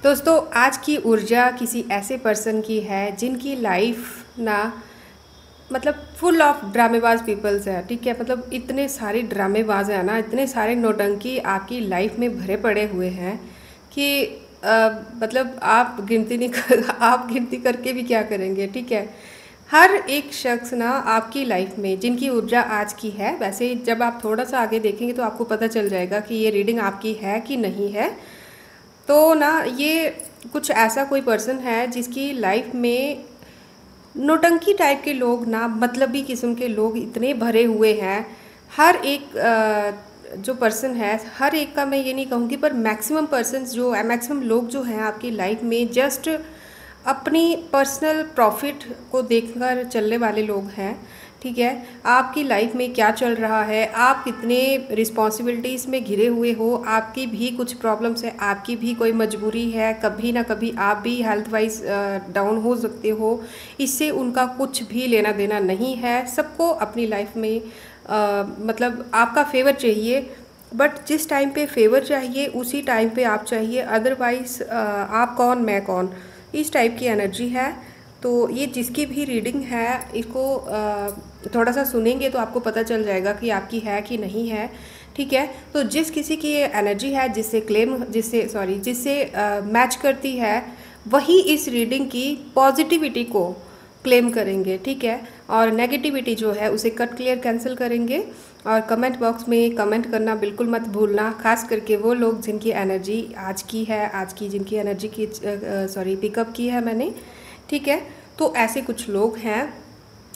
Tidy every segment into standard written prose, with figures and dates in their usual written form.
दोस्तों, आज की ऊर्जा किसी ऐसे पर्सन की है जिनकी लाइफ ना मतलब फुल ऑफ ड्रामेबाज पीपल्स है। ठीक है, मतलब इतने सारे ड्रामेबाज हैं ना, इतने सारे नौटंकी आपकी लाइफ में भरे पड़े हुए हैं कि मतलब आप गिनती नहीं कर आप गिनती करके भी क्या करेंगे। ठीक है, हर एक शख्स ना आपकी लाइफ में जिनकी ऊर्जा आज की है, वैसे जब आप थोड़ा सा आगे देखेंगे तो आपको पता चल जाएगा कि ये रीडिंग आपकी है कि नहीं है। तो ना ये कुछ ऐसा कोई पर्सन है जिसकी लाइफ में नौटंकी टाइप के लोग ना, मतलबी किस्म के लोग इतने भरे हुए हैं। हर एक जो पर्सन है, हर एक का मैं ये नहीं कहूँगी, पर मैक्सिमम पर्सन्स जो है, मैक्सिमम लोग जो हैं आपकी लाइफ में जस्ट अपनी पर्सनल प्रॉफिट को देखकर चलने वाले लोग हैं। ठीक है, आपकी लाइफ में क्या चल रहा है, आप कितने रिस्पॉन्सिबिलिटीज़ में घिरे हुए हो, आपकी भी कुछ प्रॉब्लम्स है, आपकी भी कोई मजबूरी है, कभी ना कभी आप भी हेल्थ वाइज डाउन हो सकते हो। इससे उनका कुछ भी लेना देना नहीं है। सबको अपनी लाइफ में मतलब आपका फेवर चाहिए, बट जिस टाइम पे फेवर चाहिए उसी टाइम पे आप चाहिए, अदरवाइज आप कौन मैं कौन, इस टाइप की एनर्जी है। तो ये जिसकी भी रीडिंग है इसको थोड़ा सा सुनेंगे तो आपको पता चल जाएगा कि आपकी है कि नहीं है। ठीक है, तो जिस किसी की ये एनर्जी है, जिससे मैच करती है, वही इस रीडिंग की पॉजिटिविटी को क्लेम करेंगे। ठीक है, और नेगेटिविटी जो है उसे कट क्लियर कैंसिल करेंगे। और कमेंट बॉक्स में कमेंट करना बिल्कुल मत भूलना, खास करके वो लोग जिनकी एनर्जी आज की है, आज की जिनकी एनर्जी की पिकअप की है मैंने। ठीक है, तो ऐसे कुछ लोग हैं।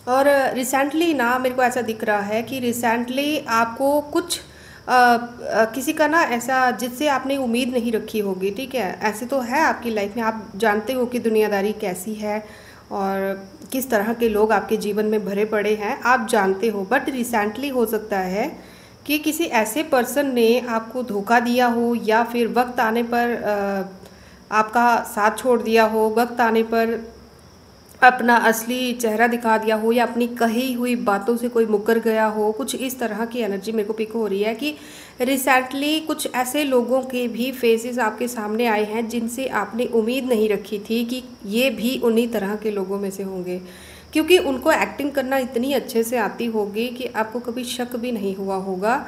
और रिसेंटली ना मेरे को ऐसा दिख रहा है कि रिसेंटली आपको कुछ किसी का ना ऐसा जिससे आपने उम्मीद नहीं रखी होगी। ठीक है, ऐसे तो है आपकी लाइफ में, आप जानते हो कि दुनियादारी कैसी है और किस तरह के लोग आपके जीवन में भरे पड़े हैं, आप जानते हो। बट रिसेंटली हो सकता है कि किसी ऐसे पर्सन ने आपको धोखा दिया हो, या फिर वक्त आने पर आपका साथ छोड़ दिया हो, वक्त आने पर अपना असली चेहरा दिखा दिया हो, या अपनी कही हुई बातों से कोई मुकर गया हो। कुछ इस तरह की एनर्जी मेरे को पिक हो रही है कि रिसेंटली कुछ ऐसे लोगों के भी फेसेस आपके सामने आए हैं जिनसे आपने उम्मीद नहीं रखी थी कि ये भी उन्हीं तरह के लोगों में से होंगे, क्योंकि उनको एक्टिंग करना इतनी अच्छे से आती होगी कि आपको कभी शक भी नहीं हुआ होगा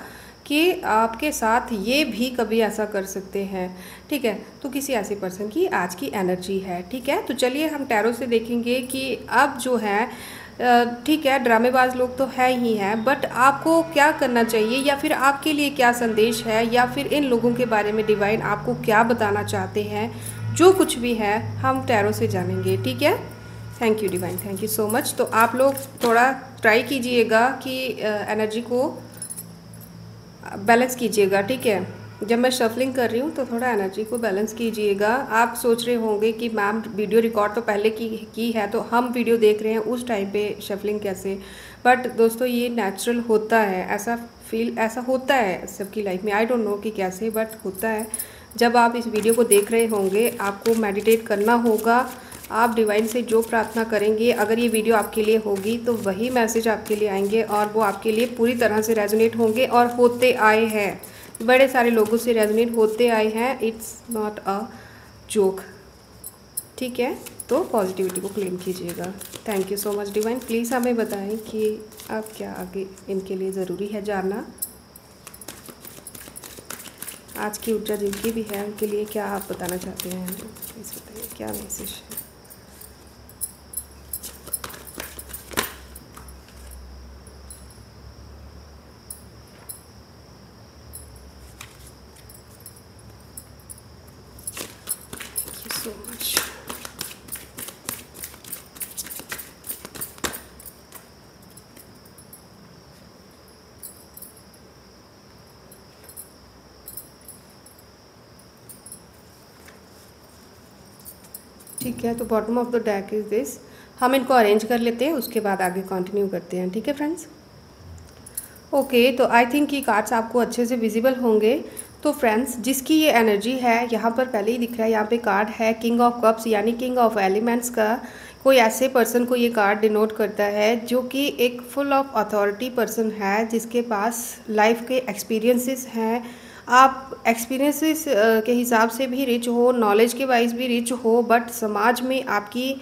कि आपके साथ ये भी कभी ऐसा कर सकते हैं। ठीक है, तो किसी ऐसे पर्सन की आज की एनर्जी है। ठीक है, तो चलिए हम टैरो से देखेंगे कि अब जो है ठीक है, ड्रामेबाज लोग तो है ही हैं, बट आपको क्या करना चाहिए, या फिर आपके लिए क्या संदेश है, या फिर इन लोगों के बारे में डिवाइन आपको क्या बताना चाहते हैं। जो कुछ भी है हम टैरो से जानेंगे। ठीक है, thank you divine, thank you so much. तो आप लोग थोड़ा ट्राई कीजिएगा कि एनर्जी को बैलेंस कीजिएगा। ठीक है, जब मैं शफलिंग कर रही हूँ तो थोड़ा एनर्जी को बैलेंस कीजिएगा। आप सोच रहे होंगे कि मैम वीडियो रिकॉर्ड तो पहले की है, तो हम वीडियो देख रहे हैं उस टाइम पे शफलिंग कैसे। बट दोस्तों ये नेचुरल होता है, ऐसा होता है सबकी लाइफ में। आई डोंट नो कि कैसे, बट होता है। जब आप इस वीडियो को देख रहे होंगे आपको मेडिटेट करना होगा। आप डिवाइन से जो प्रार्थना करेंगे, अगर ये वीडियो आपके लिए होगी तो वही मैसेज आपके लिए आएंगे, और वो आपके लिए पूरी तरह से रेजोनेट होंगे और होते आए हैं। बड़े सारे लोगों से रेजोनेट होते आए हैं, इट्स नॉट अ जोक। ठीक है, तो पॉजिटिविटी को क्लेम कीजिएगा। Thank you so much divine. Please हमें बताएं कि अब क्या आगे इनके लिए ज़रूरी है जानना। आज की ऊर्जा जिनकी भी है उनके लिए क्या आप बताना चाहते हैं, प्लीज़ बताइए क्या मैसेज है। So much. ठीक है, तो bottom of the deck is this. हम इनको अरेंज कर लेते हैं, उसके बाद आगे कंटिन्यू करते हैं। ठीक है फ्रेंड्स, ओके। तो आई थिंक ये कार्ड्स आपको अच्छे से विजिबल होंगे। तो फ्रेंड्स, जिसकी ये एनर्जी है, यहाँ पर पहले ही दिख रहा है, यहाँ पे कार्ड है किंग ऑफ कप्स, यानी किंग ऑफ एलिमेंट्स का। कोई ऐसे पर्सन को ये कार्ड डिनोट करता है जो कि एक फुल ऑफ अथॉरिटी पर्सन है, जिसके पास लाइफ के एक्सपीरियंसेस हैं, आप एक्सपीरियंसेस के हिसाब से भी रिच हो, नॉलेज के वाइज भी रिच हो, बट समाज में आपकी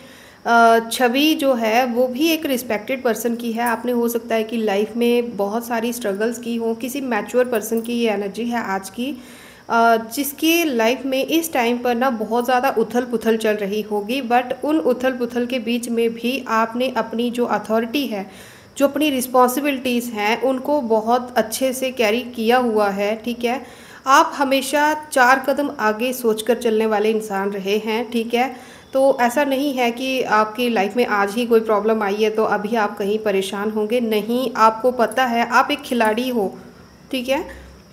छवि जो है वो भी एक रिस्पेक्टेड पर्सन की है। आपने हो सकता है कि लाइफ में बहुत सारी स्ट्रगल्स की हो, किसी मैच्योर पर्सन की ये एनर्जी है आज की, जिसकी लाइफ में इस टाइम पर ना बहुत ज़्यादा उथल पुथल चल रही होगी, बट उन उथल पुथल के बीच में भी आपने अपनी जो अथॉरिटी है, जो अपनी रिस्पॉन्सिबिलिटीज़ हैं, उनको बहुत अच्छे से कैरी किया हुआ है। ठीक है, आप हमेशा 4 कदम आगे सोचकर चलने वाले इंसान रहे हैं। ठीक है, तो ऐसा नहीं है कि आपकी लाइफ में आज ही कोई प्रॉब्लम आई है तो अभी आप कहीं परेशान होंगे, नहीं, आपको पता है आप एक खिलाड़ी हो। ठीक है,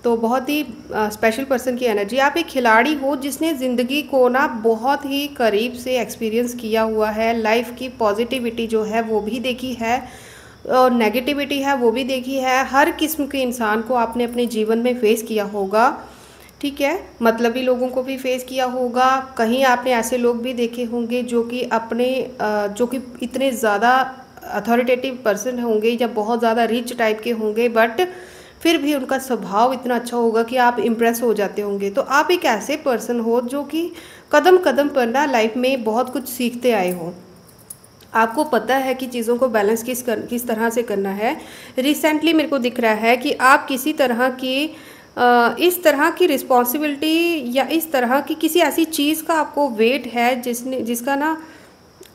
तो बहुत ही स्पेशल पर्सन की एनर्जी, आप एक खिलाड़ी हो जिसने ज़िंदगी को ना बहुत ही करीब से एक्सपीरियंस किया हुआ है, लाइफ की पॉजिटिविटी जो है वो भी देखी है और नेगेटिविटी है वो भी देखी है। हर किस्म के इंसान को आपने अपने जीवन में फेस किया होगा। ठीक है, मतलबी लोगों को भी फेस किया होगा, कहीं आपने ऐसे लोग भी देखे होंगे जो कि जो कि इतने ज़्यादा अथॉरिटेटिव पर्सन होंगे या बहुत ज़्यादा रिच टाइप के होंगे, बट फिर भी उनका स्वभाव इतना अच्छा होगा कि आप इम्प्रेस हो जाते होंगे। तो आप एक ऐसे पर्सन हो जो कि कदम कदम पर ना लाइफ में बहुत कुछ सीखते आए हो, आपको पता है कि चीज़ों को बैलेंस किस तरह से करना है। रिसेंटली मेरे को दिख रहा है कि आप किसी तरह की इस तरह की रिस्पॉन्सिबिलिटी या इस तरह की किसी ऐसी चीज़ का आपको वेट है जिसका ना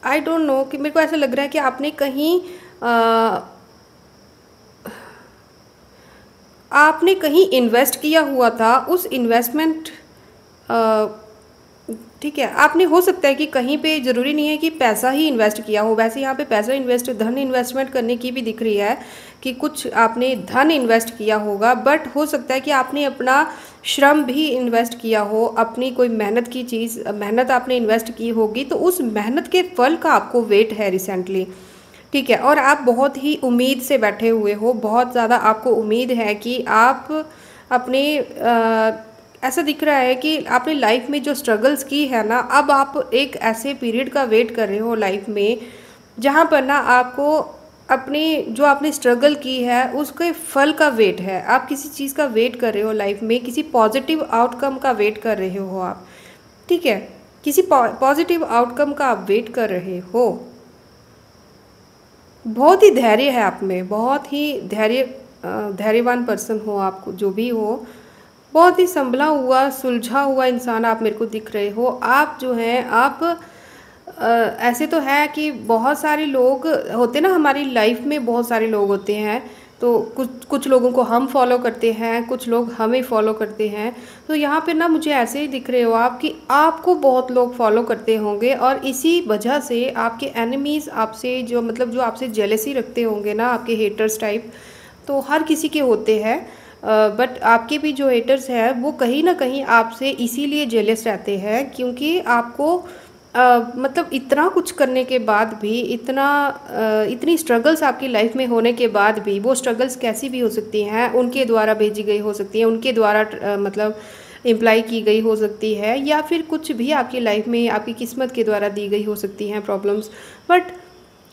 आई डोंट नो, कि मेरे को ऐसा लग रहा है कि आपने कहीं इन्वेस्ट किया हुआ था, उस इन्वेस्टमेंट, ठीक है, आपने हो सकता है कि कहीं पे ज़रूरी नहीं है कि पैसा ही इन्वेस्ट किया हो, वैसे यहाँ पे पैसा इन्वेस्ट, धन इन्वेस्टमेंट करने की भी दिख रही है कि कुछ आपने धन इन्वेस्ट किया होगा, बट हो सकता है कि आपने अपना श्रम भी इन्वेस्ट किया हो, अपनी कोई मेहनत की चीज़, मेहनत आपने इन्वेस्ट की होगी, तो उस मेहनत के फल का आपको वेट है रिसेंटली। ठीक है, और आप बहुत ही उम्मीद से बैठे हुए हो, बहुत ज़्यादा आपको उम्मीद है कि आप अपने ऐसा दिख रहा है कि आपने लाइफ में जो स्ट्रगल्स की है ना, अब आप एक ऐसे पीरियड का वेट कर रहे हो लाइफ में जहाँ पर ना आपको अपनी जो आपने स्ट्रगल की है उसके फल का वेट है। आप किसी चीज़ का वेट कर रहे हो लाइफ में, किसी पॉजिटिव आउटकम का वेट कर रहे हो आप। ठीक है, किसी पॉजिटिव आउटकम का आप वेट कर रहे हो। बहुत ही धैर्य है आप में, बहुत ही धैर्यवान पर्सन हो आप, जो भी हो, बहुत ही संभला हुआ सुलझा हुआ इंसान आप मेरे को दिख रहे हो। आप जो हैं आप ऐसे तो है कि बहुत सारे लोग होते ना हमारी लाइफ में, बहुत सारे लोग होते हैं, तो कुछ कुछ लोगों को हम फॉलो करते हैं, कुछ लोग हमें फॉलो करते हैं। तो यहाँ पे ना मुझे ऐसे ही दिख रहे हो आप कि आपको बहुत लोग फॉलो करते होंगे और इसी वजह से आपके एनिमीज़ आपसे जो मतलब जो आपसे जेलेसी रखते होंगे ना, आपके हेटर्स टाइप, तो हर किसी के होते हैं, बट आपके भी जो हेटर्स हैं वो कहीं ना कहीं आपसे इसीलिए जेलस रहते हैं क्योंकि आपको मतलब इतना कुछ करने के बाद भी, इतनी स्ट्रगल्स आपकी लाइफ में होने के बाद भी, वो स्ट्रगल्स कैसी भी हो सकती हैं, उनके द्वारा भेजी गई हो सकती हैं, उनके द्वारा मतलब इम्प्लाई की गई हो सकती है, या फिर कुछ भी आपकी लाइफ में आपकी किस्मत के द्वारा दी गई हो सकती हैं प्रॉब्लम्स, बट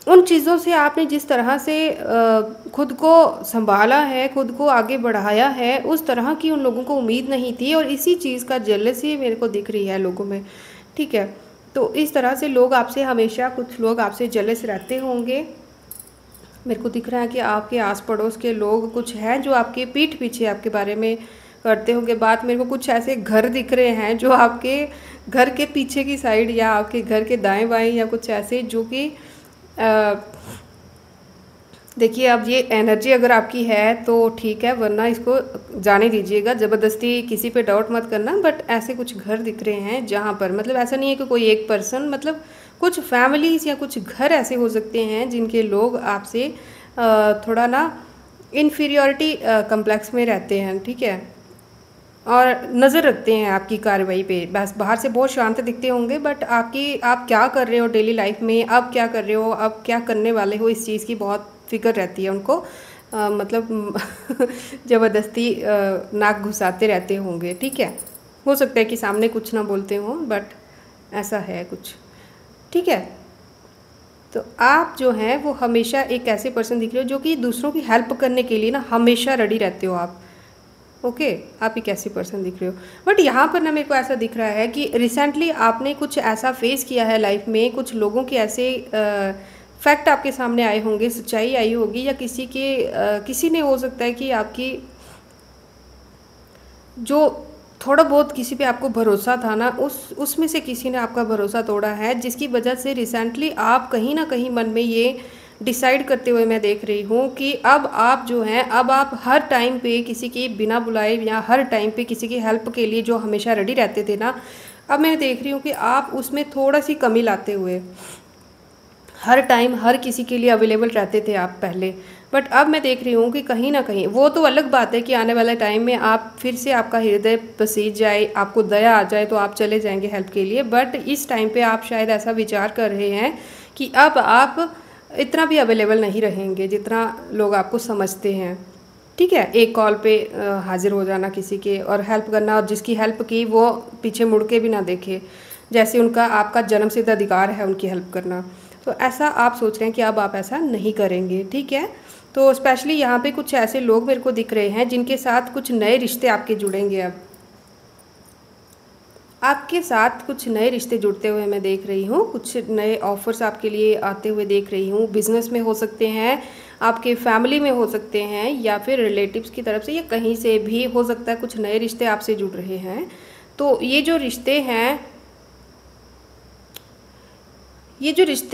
उन चीज़ों से आपने जिस तरह से खुद को संभाला है, खुद को आगे बढ़ाया है, उस तरह की उन लोगों को उम्मीद नहीं थी और इसी चीज़ का जेलसी मेरे को दिख रही है लोगों में। ठीक है, तो इस तरह से लोग आपसे हमेशा, कुछ लोग आपसे जेलस रहते होंगे। मेरे को दिख रहा है कि आपके आस पड़ोस के लोग कुछ हैं जो आपके पीठ पीछे आपके बारे में करते होंगे बात। मेरे को कुछ ऐसे घर दिख रहे हैं जो आपके घर के पीछे की साइड या आपके घर के दाएं बाएं या कुछ ऐसे, जो कि देखिए अब ये एनर्जी अगर आपकी है तो ठीक है, वरना इसको जाने दीजिएगा, ज़बरदस्ती किसी पे डाउट मत करना। बट ऐसे कुछ घर दिख रहे हैं जहाँ पर मतलब ऐसा नहीं है कि कोई एक पर्सन, मतलब कुछ फैमिलीज़ या कुछ घर ऐसे हो सकते हैं जिनके लोग आपसे थोड़ा ना इन्फीरियॉरिटी कम्प्लेक्स में रहते हैं। ठीक है, और नज़र रखते हैं आपकी कार्रवाई पे। बस बाहर से बहुत शांत दिखते होंगे, बट आप क्या कर रहे हो डेली लाइफ में, अब क्या कर रहे हो, अब क्या करने वाले हो, इस चीज़ की बहुत फिक्र रहती है उनको। मतलब ज़बरदस्ती नाक घुसाते रहते होंगे। ठीक है, हो सकता है कि सामने कुछ ना बोलते हों, बट ऐसा है कुछ। ठीक है, तो आप जो हैं वो हमेशा एक ऐसे पर्सन दिख रहे हो जो कि दूसरों की हेल्प करने के लिए ना हमेशा रेडी रहते हो आप। ओके, आप एक ऐसी पर्सन दिख रहे हो। बट यहाँ पर ना मेरे को ऐसा दिख रहा है कि रिसेंटली आपने कुछ ऐसा फेस किया है लाइफ में, कुछ लोगों के ऐसे फैक्ट आपके सामने आए होंगे, सच्चाई आई होगी, या किसी ने हो सकता है कि आपकी जो थोड़ा बहुत किसी पे आपको भरोसा था ना, उसमें से किसी ने आपका भरोसा तोड़ा है, जिसकी वजह से रिसेंटली आप कहीं ना कहीं मन में ये डिसाइड करते हुए मैं देख रही हूँ कि अब आप जो हैं, अब आप हर टाइम पे किसी की बिना बुलाए या हर टाइम पे किसी की हेल्प के लिए जो हमेशा रेडी रहते थे ना, अब मैं देख रही हूँ कि आप उसमें थोड़ा सी कमी लाते हुए हर टाइम हर किसी के लिए अवेलेबल रहते थे आप पहले। बट अब मैं देख रही हूँ कि कहीं ना कहीं वो तो अलग बात है कि आने वाले टाइम में आप फिर से आपका हृदय पसीज जाए, आपको दया आ जाए तो आप चले जाएंगे हेल्प के लिए। बट इस टाइम पे आप शायद ऐसा विचार कर रहे हैं कि अब आप इतना भी अवेलेबल नहीं रहेंगे जितना लोग आपको समझते हैं। ठीक है, एक कॉल पे हाजिर हो जाना किसी के और हेल्प करना, और जिसकी हेल्प की वो पीछे मुड़ के भी ना देखे, जैसे उनका आपका जन्मसिद्ध अधिकार है उनकी हेल्प करना। तो ऐसा आप सोच रहे हैं कि अब आप ऐसा नहीं करेंगे। ठीक है, तो स्पेशली यहाँ पे कुछ ऐसे लोग मेरे को दिख रहे हैं जिनके साथ कुछ नए रिश्ते आपके जुड़ेंगे। अब आपके साथ कुछ नए रिश्ते जुड़ते हुए मैं देख रही हूँ, कुछ नए ऑफर्स आपके लिए आते हुए देख रही हूँ। बिजनेस में हो सकते हैं, आपके फैमिली में हो सकते हैं, या फिर रिलेटिव्स की तरफ से, या कहीं से भी हो सकता है कुछ नए रिश्ते आपसे जुड़ रहे हैं। तो ये जो रिश्ते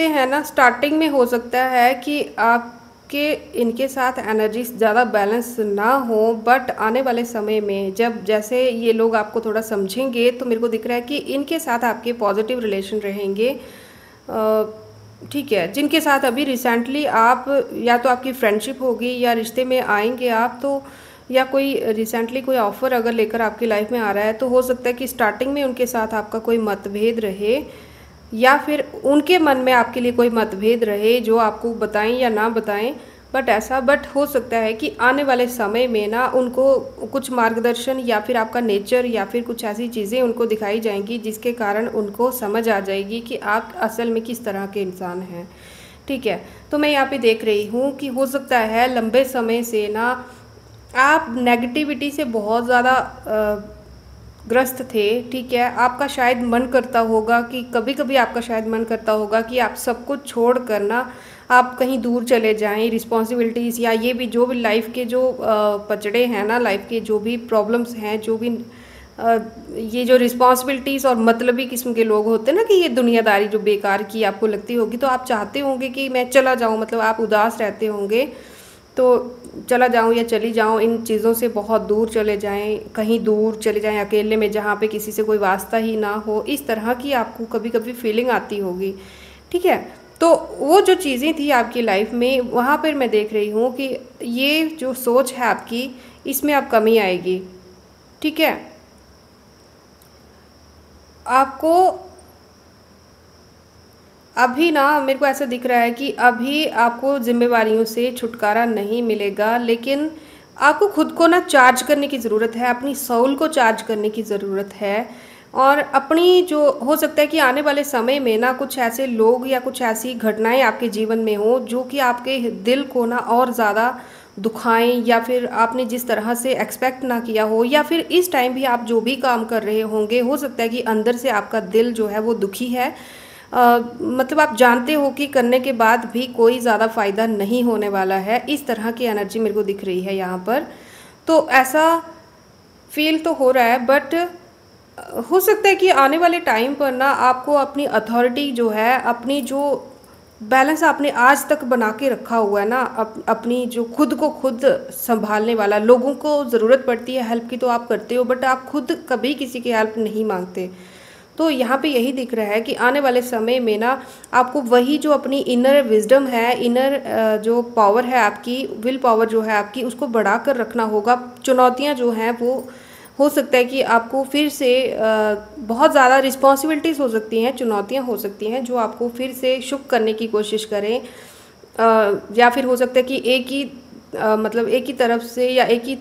हैं ना, स्टार्टिंग में हो सकता है कि आपके इनके साथ एनर्जी ज़्यादा बैलेंस ना हो, बट आने वाले समय में जब जैसे ये लोग आपको थोड़ा समझेंगे तो मेरे को दिख रहा है कि इनके साथ आपके पॉजिटिव रिलेशन रहेंगे। ठीक है, जिनके साथ अभी रिसेंटली आप, या तो आपकी फ्रेंडशिप होगी या रिश्ते में आएंगे आप, तो या कोई रिसेंटली कोई ऑफ़र अगर लेकर आपकी लाइफ में आ रहा है, तो हो सकता है कि स्टार्टिंग में उनके साथ आपका कोई मतभेद रहे, या फिर उनके मन में आपके लिए कोई मतभेद रहे जो आपको बताएं या ना बताएं। बट हो सकता है कि आने वाले समय में ना उनको कुछ मार्गदर्शन या फिर आपका नेचर या फिर कुछ ऐसी चीज़ें उनको दिखाई जाएंगी जिसके कारण उनको समझ आ जाएगी कि आप असल में किस तरह के इंसान हैं। ठीक है, तो मैं यहाँ पे देख रही हूँ कि हो सकता है लंबे समय से ना आप नेगेटिविटी से बहुत ज़्यादा ग्रस्त थे। ठीक है, आपका शायद मन करता होगा कि कभी कभी आपका शायद मन करता होगा कि आप सब कुछ छोड़ कर ना आप कहीं दूर चले जाएं, रिस्पॉन्सिबिलिटीज़ या ये भी जो भी लाइफ के जो पचड़े हैं ना, लाइफ के जो भी प्रॉब्लम्स हैं, जो भी ये जो रिस्पॉन्सिबिलिटीज़ और मतलबी किस्म के लोग होते हैं ना, कि ये दुनियादारी जो बेकार की आपको लगती होगी, तो आप चाहते होंगे कि मैं चला जाऊँ, मतलब आप उदास रहते होंगे तो चला जाऊँ या चली जाऊँ, इन चीज़ों से बहुत दूर चले जाएं, कहीं दूर चले जाएं अकेले में जहाँ पे किसी से कोई वास्ता ही ना हो। इस तरह की आपको कभी कभी फीलिंग आती होगी। ठीक है, तो वो जो चीज़ें थी आपकी लाइफ में, वहाँ पर मैं देख रही हूँ कि ये जो सोच है आपकी, इसमें अब कमी आएगी। ठीक है, आपको अभी ना मेरे को ऐसा दिख रहा है कि अभी आपको जिम्मेवारियों से छुटकारा नहीं मिलेगा, लेकिन आपको खुद को ना चार्ज करने की ज़रूरत है, अपनी सोल को चार्ज करने की ज़रूरत है। और अपनी जो हो सकता है कि आने वाले समय में ना कुछ ऐसे लोग या कुछ ऐसी घटनाएं आपके जीवन में हो जो कि आपके दिल को ना और ज़्यादा दुखाएं, या फिर आपने जिस तरह से एक्सपेक्ट ना किया हो, या फिर इस टाइम भी आप जो भी काम कर रहे होंगे, हो सकता है कि अंदर से आपका दिल जो है वो दुखी है। मतलब आप जानते हो कि करने के बाद भी कोई ज़्यादा फ़ायदा नहीं होने वाला है। इस तरह की एनर्जी मेरे को दिख रही है यहाँ पर। तो ऐसा फील तो हो रहा है, बट हो सकता है कि आने वाले टाइम पर ना आपको अपनी अथॉरिटी जो है, अपनी जो बैलेंस आपने आज तक बना के रखा हुआ है ना, अपनी जो खुद को खुद संभालने वाला, लोगों को ज़रूरत पड़ती है हेल्प की तो आप करते हो, बट आप खुद कभी किसी की हेल्प नहीं मांगते। तो यहाँ पे यही दिख रहा है कि आने वाले समय में ना आपको वही जो अपनी इनर विजडम है, इनर जो पावर है आपकी, विल पावर जो है आपकी, उसको बढ़ा कर रखना होगा। चुनौतियाँ जो हैं वो हो सकता है कि आपको फिर से बहुत ज़्यादा रिस्पॉन्सिबिलिटीज़ हो सकती हैं, चुनौतियाँ हो सकती हैं जो आपको फिर से शुक करने की कोशिश करें, या फिर हो सकता है कि मतलब एक ही तरफ से या एक ही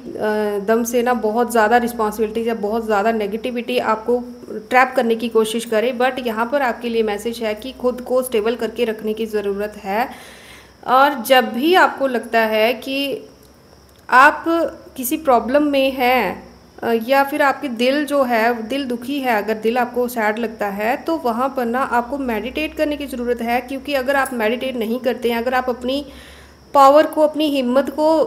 दम से ना बहुत ज़्यादा रिस्पॉन्सिबिलिटीज़ या बहुत ज़्यादा नेगेटिविटी आपको ट्रैप करने की कोशिश करे। बट यहाँ पर आपके लिए मैसेज है कि खुद को स्टेबल करके रखने की ज़रूरत है। और जब भी आपको लगता है कि आप किसी प्रॉब्लम में हैं, या फिर आपके दिल जो है, दिल दुखी है, अगर दिल आपको सैड लगता है तो वहाँ पर ना आपको मेडिटेट करने की ज़रूरत है। क्योंकि अगर आप मेडिटेट नहीं करते हैं, अगर आप अपनी पावर को, अपनी हिम्मत को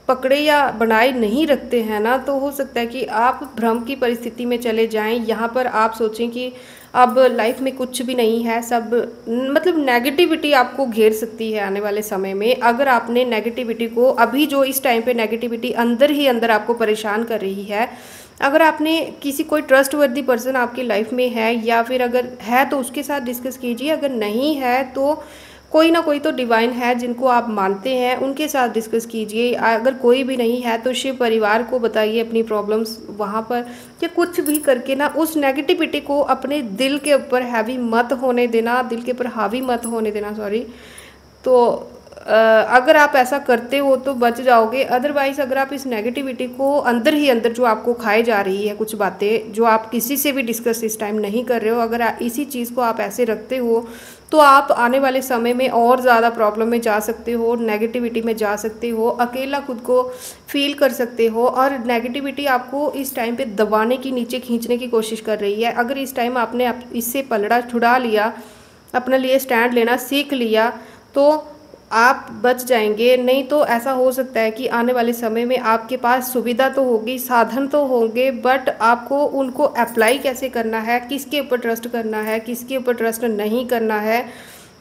पकड़े या बनाए नहीं रखते हैं ना, तो हो सकता है कि आप भ्रम की परिस्थिति में चले जाएं। यहाँ पर आप सोचें कि अब लाइफ में कुछ भी नहीं है, सब मतलब नेगेटिविटी आपको घेर सकती है आने वाले समय में। अगर आपने नेगेटिविटी को, अभी जो इस टाइम पे नेगेटिविटी अंदर ही अंदर आपको परेशान कर रही है, अगर आपने किसी कोई ट्रस्ट वर्दी पर्सन आपकी लाइफ में है, या फिर अगर है तो उसके साथ डिस्कस कीजिए, अगर नहीं है तो कोई ना कोई तो डिवाइन है जिनको आप मानते हैं, उनके साथ डिस्कस कीजिए। अगर कोई भी नहीं है तो शिव परिवार को बताइए अपनी प्रॉब्लम्स वहाँ पर, या कुछ भी करके ना उस नेगेटिविटी को अपने दिल के ऊपर हैवी मत होने देना, दिल के ऊपर हावी मत होने देना, सॉरी। तो अगर आप ऐसा करते हो तो बच जाओगे। अदरवाइज़ अगर आप इस नेगेटिविटी को अंदर ही अंदर जो आपको खाए जा रही है, कुछ बातें जो आप किसी से भी डिस्कस इस टाइम नहीं कर रहे हो, अगर इसी चीज़ को आप ऐसे रखते हो तो आप आने वाले समय में और ज़्यादा प्रॉब्लम में जा सकते हो, नेगेटिविटी में जा सकते हो, अकेला खुद को फील कर सकते हो। और नेगेटिविटी आपको इस टाइम पे दबाने की, नीचे खींचने की कोशिश कर रही है। अगर इस टाइम आपने इससे पलड़ा छुड़ा लिया, अपने लिए स्टैंड लेना सीख लिया, तो आप बच जाएंगे। नहीं तो ऐसा हो सकता है कि आने वाले समय में आपके पास सुविधा तो होगी, साधन तो होंगे, बट आपको उनको अप्लाई कैसे करना है, किसके ऊपर ट्रस्ट करना है, किसके ऊपर ट्रस्ट नहीं करना है,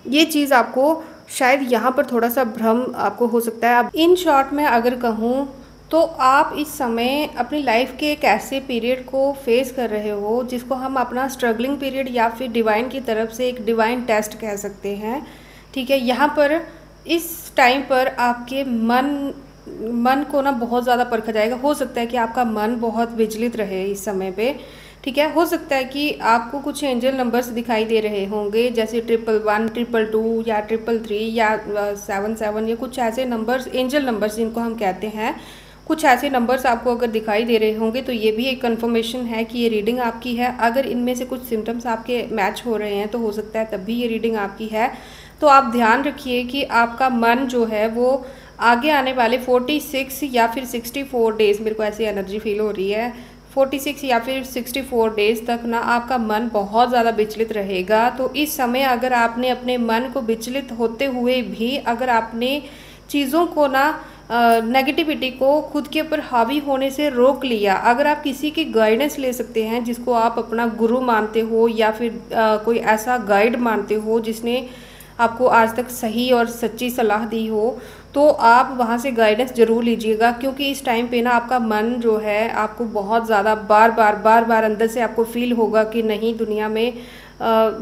ये चीज़ आपको शायद यहाँ पर थोड़ा सा भ्रम आपको हो सकता है। अब इन शॉर्ट में अगर कहूँ तो आप इस समय अपनी लाइफ के एक ऐसे पीरियड को फेस कर रहे हो जिसको हम अपना स्ट्रगलिंग पीरियड या फिर डिवाइन की तरफ से एक डिवाइन टेस्ट कह सकते हैं। ठीक है, यहाँ पर इस टाइम पर आपके मन को ना बहुत ज़्यादा परखा जाएगा। हो सकता है कि आपका मन बहुत विचलित रहे इस समय पे। ठीक है, हो सकता है कि आपको कुछ एंजल नंबर्स दिखाई दे रहे होंगे, जैसे 111, 222 या 333 या 77, या कुछ ऐसे नंबर्स, एंजल नंबर्स जिनको हम कहते हैं, कुछ ऐसे नंबर्स आपको अगर दिखाई दे रहे होंगे तो ये भी एक कंफर्मेशन है कि ये रीडिंग आपकी है। अगर इनमें से कुछ सिम्टम्स आपके मैच हो रहे हैं तो हो सकता है तब भी ये रीडिंग आपकी है। तो आप ध्यान रखिए कि आपका मन जो है वो आगे आने वाले 46 या फिर 64 डेज़, मेरे को ऐसी एनर्जी फील हो रही है, 46 या फिर 64 डेज़ तक ना आपका मन बहुत ज़्यादा विचलित रहेगा। तो इस समय अगर आपने अपने मन को विचलित होते हुए भी अगर आपने चीज़ों को ना नेगेटिविटी को खुद के ऊपर हावी होने से रोक लिया, अगर आप किसी की गाइडेंस ले सकते हैं जिसको आप अपना गुरु मानते हो, या फिर कोई ऐसा गाइड मानते हो जिसने आपको आज तक सही और सच्ची सलाह दी हो, तो आप वहाँ से गाइडेंस ज़रूर लीजिएगा। क्योंकि इस टाइम पे ना आपका मन जो है आपको बहुत ज़्यादा बार बार अंदर से आपको फील होगा कि नहीं, दुनिया में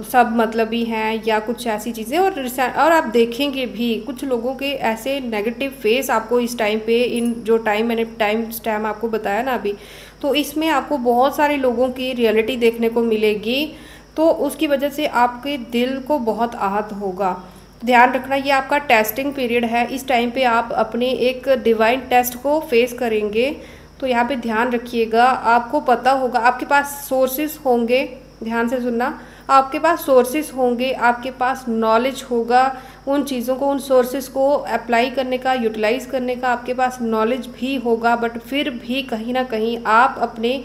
सब मतलबी हैं या कुछ ऐसी चीज़ें। और आप देखेंगे भी कुछ लोगों के ऐसे नेगेटिव फेस आपको इस टाइम पे, इन जो टाइम मैंने टाइम स्टैम्प आपको बताया ना अभी, तो इसमें आपको बहुत सारे लोगों की रियलिटी देखने को मिलेगी। तो उसकी वजह से आपके दिल को बहुत आहत होगा। ध्यान रखना, ये आपका टेस्टिंग पीरियड है। इस टाइम पे आप अपने एक डिवाइन टेस्ट को फेस करेंगे। तो यहाँ पे ध्यान रखिएगा, आपको पता होगा, आपके पास सोर्सेस होंगे, ध्यान से सुनना, आपके पास सोर्सेस होंगे, आपके पास नॉलेज होगा, उन चीज़ों को, उन सोर्सेस को अप्लाई करने का, यूटिलाइज करने का आपके पास नॉलेज भी होगा। बट फिर भी कहीं ना कहीं आप अपने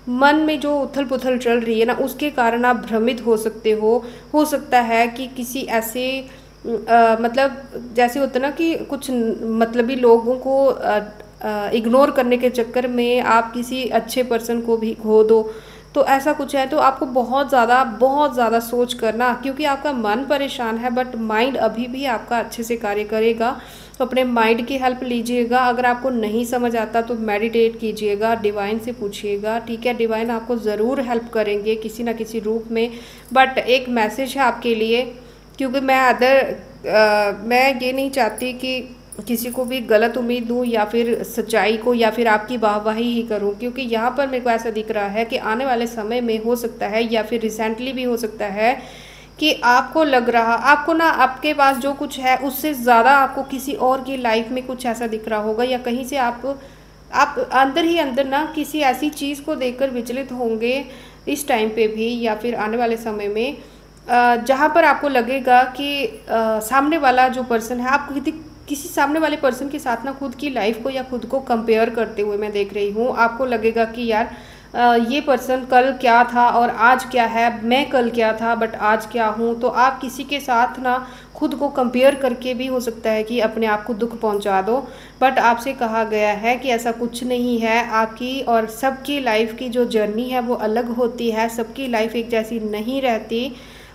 मन में जो उथल पुथल चल रही है ना, उसके कारण आप भ्रमित हो सकते हो सकता है कि किसी ऐसे मतलब जैसे होता ना कि कुछ मतलबी लोगों को इग्नोर करने के चक्कर में आप किसी अच्छे पर्सन को भी खो दो, तो ऐसा कुछ है। तो आपको बहुत ज़्यादा सोच करना, क्योंकि आपका मन परेशान है बट माइंड अभी भी आपका अच्छे से कार्य करेगा। तो अपने माइंड की हेल्प लीजिएगा। अगर आपको नहीं समझ आता तो मेडिटेट कीजिएगा, डिवाइन से पूछिएगा। ठीक है, डिवाइन आपको ज़रूर हेल्प करेंगे किसी ना किसी रूप में। बट एक मैसेज है आपके लिए, क्योंकि मैं ये नहीं चाहती कि किसी को भी गलत उम्मीद दूँ या फिर सच्चाई को, या फिर आपकी वाहवाही ही करूँ। क्योंकि यहाँ पर मेरे को ऐसा दिख रहा है कि आने वाले समय में हो सकता है, या फिर रिसेंटली भी हो सकता है कि आपको लग रहा, आपको ना आपके पास जो कुछ है उससे ज़्यादा आपको किसी और की लाइफ में कुछ ऐसा दिख रहा होगा, या कहीं से आप अंदर ही अंदर ना किसी ऐसी चीज़ को देखकर विचलित होंगे इस टाइम पे भी, या फिर आने वाले समय में, जहाँ पर आपको लगेगा कि सामने वाला जो पर्सन है आपको किसी सामने वाले पर्सन के साथ ना खुद की लाइफ को या खुद को कंपेयर करते हुए मैं देख रही हूँ। आपको लगेगा कि यार ये पर्सन कल क्या था और आज क्या है, मैं कल क्या था बट आज क्या हूँ। तो आप किसी के साथ ना खुद को कंपेयर करके भी हो सकता है कि अपने आप को दुख पहुँचा दो। बट आपसे कहा गया है कि ऐसा कुछ नहीं है। आपकी और सबकी लाइफ की जो जर्नी है वो अलग होती है, सबकी लाइफ एक जैसी नहीं रहती।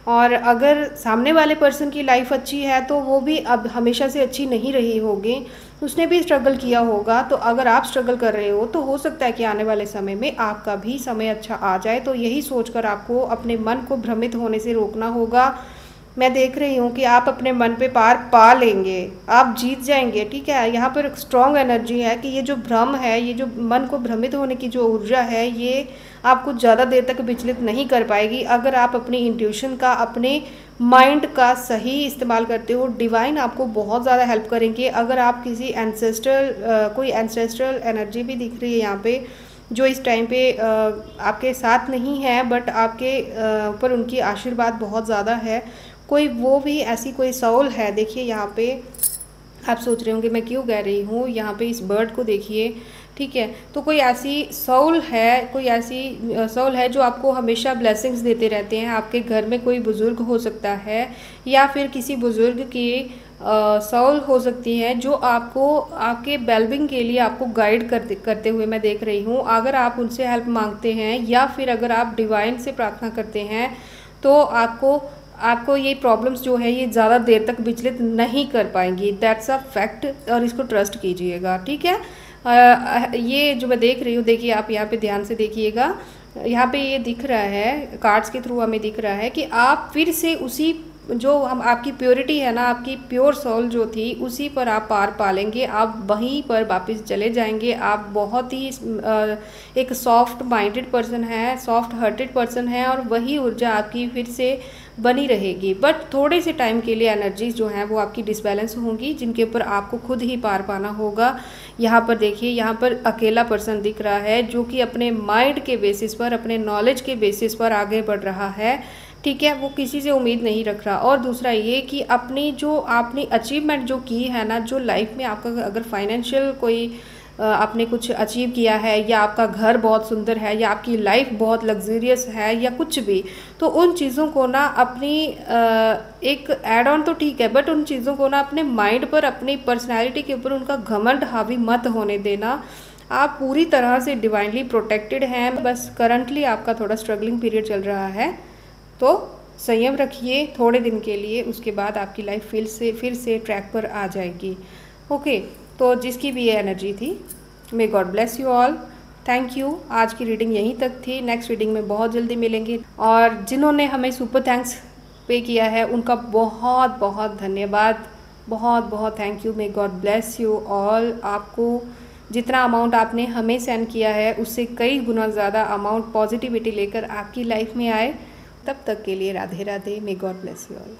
और अगर सामने वाले पर्सन की लाइफ अच्छी है तो वो भी अब हमेशा से अच्छी नहीं रही होगी, उसने भी स्ट्रगल किया होगा। तो अगर आप स्ट्रगल कर रहे हो तो हो सकता है कि आने वाले समय में आपका भी समय अच्छा आ जाए। तो यही सोचकर आपको अपने मन को भ्रमित होने से रोकना होगा। मैं देख रही हूँ कि आप अपने मन पे पार पा लेंगे, आप जीत जाएंगे, ठीक है। यहाँ पर स्ट्रॉन्ग एनर्जी है कि ये जो भ्रम है, ये जो मन को भ्रमित होने की जो ऊर्जा है, ये आपको ज़्यादा देर तक विचलित नहीं कर पाएगी अगर आप अपनी इंट्यूशन का, अपने माइंड का सही इस्तेमाल करते हो। डिवाइन आपको बहुत ज़्यादा हेल्प करेंगे। अगर आप किसी एंसेस्ट्रल कोई एंसेस्ट्रल एनर्जी भी दिख रही है यहाँ पे जो इस टाइम पे आपके साथ नहीं है बट आपके ऊपर उनकी आशीर्वाद बहुत ज़्यादा है, कोई वो भी ऐसी कोई सोल है। देखिए यहाँ पे आप सोच रहे होंगे मैं क्यों कह रही हूँ, यहाँ पे इस बर्ड को देखिए, ठीक है। तो कोई ऐसी सोल है, कोई ऐसी सोल है जो आपको हमेशा ब्लेसिंग्स देते रहते हैं। आपके घर में कोई बुज़ुर्ग हो सकता है या फिर किसी बुज़ुर्ग की सोल हो सकती है जो आपको आपके वेलबिंग के लिए आपको गाइड करते हुए मैं देख रही हूँ। अगर आप उनसे हेल्प मांगते हैं या फिर अगर आप डिवाइन से प्रार्थना करते हैं तो आपको ये प्रॉब्लम्स जो है ये ज़्यादा देर तक विचलित नहीं कर पाएंगी। दैट्स अ फैक्ट और इसको ट्रस्ट कीजिएगा, ठीक है। ये जो मैं देख रही हूँ, देखिए आप यहाँ पे ध्यान से देखिएगा, यहाँ पे ये दिख रहा है कार्ड्स के थ्रू हमें दिख रहा है कि आप फिर से उसी जो हम आपकी प्योरिटी है ना, आपकी प्योर सोल जो थी उसी पर आप पार पालेंगे। आप वहीं पर वापस चले जाएंगे। आप बहुत ही एक सॉफ्ट माइंडेड पर्सन है, सॉफ्ट हार्टेड पर्सन है और वही ऊर्जा आपकी फिर से बनी रहेगी। बट थोड़े से टाइम के लिए एनर्जीज जो हैं वो आपकी डिसबैलेंस होंगी जिनके ऊपर आपको खुद ही पार पाना होगा। यहाँ पर देखिए, यहाँ पर अकेला पर्सन दिख रहा है जो कि अपने माइंड के बेसिस पर, अपने नॉलेज के बेसिस पर आगे बढ़ रहा है, ठीक है। वो किसी से उम्मीद नहीं रख रहा। और दूसरा ये कि अपनी जो आपने अचीवमेंट जो की है ना, जो लाइफ में आपका अगर फाइनेंशियल कोई आपने कुछ अचीव किया है या आपका घर बहुत सुंदर है या आपकी लाइफ बहुत लग्जरियस है या कुछ भी, तो उन चीज़ों को ना अपनी एक एड ऑन तो ठीक है बट उन चीज़ों को ना अपने माइंड पर, अपनी पर्सनैलिटी के ऊपर उनका घमंड हावी मत होने देना। आप पूरी तरह से डिवाइनली प्रोटेक्टेड हैं। बस करंटली आपका थोड़ा स्ट्रगलिंग पीरियड चल रहा है, तो संयम रखिए थोड़े दिन के लिए, उसके बाद आपकी लाइफ फिर से ट्रैक पर आ जाएगी। ओके, तो जिसकी भी ये एनर्जी थी, may God bless you all. Thank you. आज की रीडिंग यहीं तक थी। नेक्स्ट रीडिंग में बहुत जल्दी मिलेंगे। और जिन्होंने हमें सुपर थैंक्स पे किया है उनका बहुत बहुत धन्यवाद, बहुत बहुत thank you. May God bless you all. आपको जितना अमाउंट आपने हमें सेंड किया है उससे कई गुना ज़्यादा अमाउंट पॉजिटिविटी लेकर आपकी लाइफ में आए। तब तक के लिए Radhe Radhe. May God bless you all.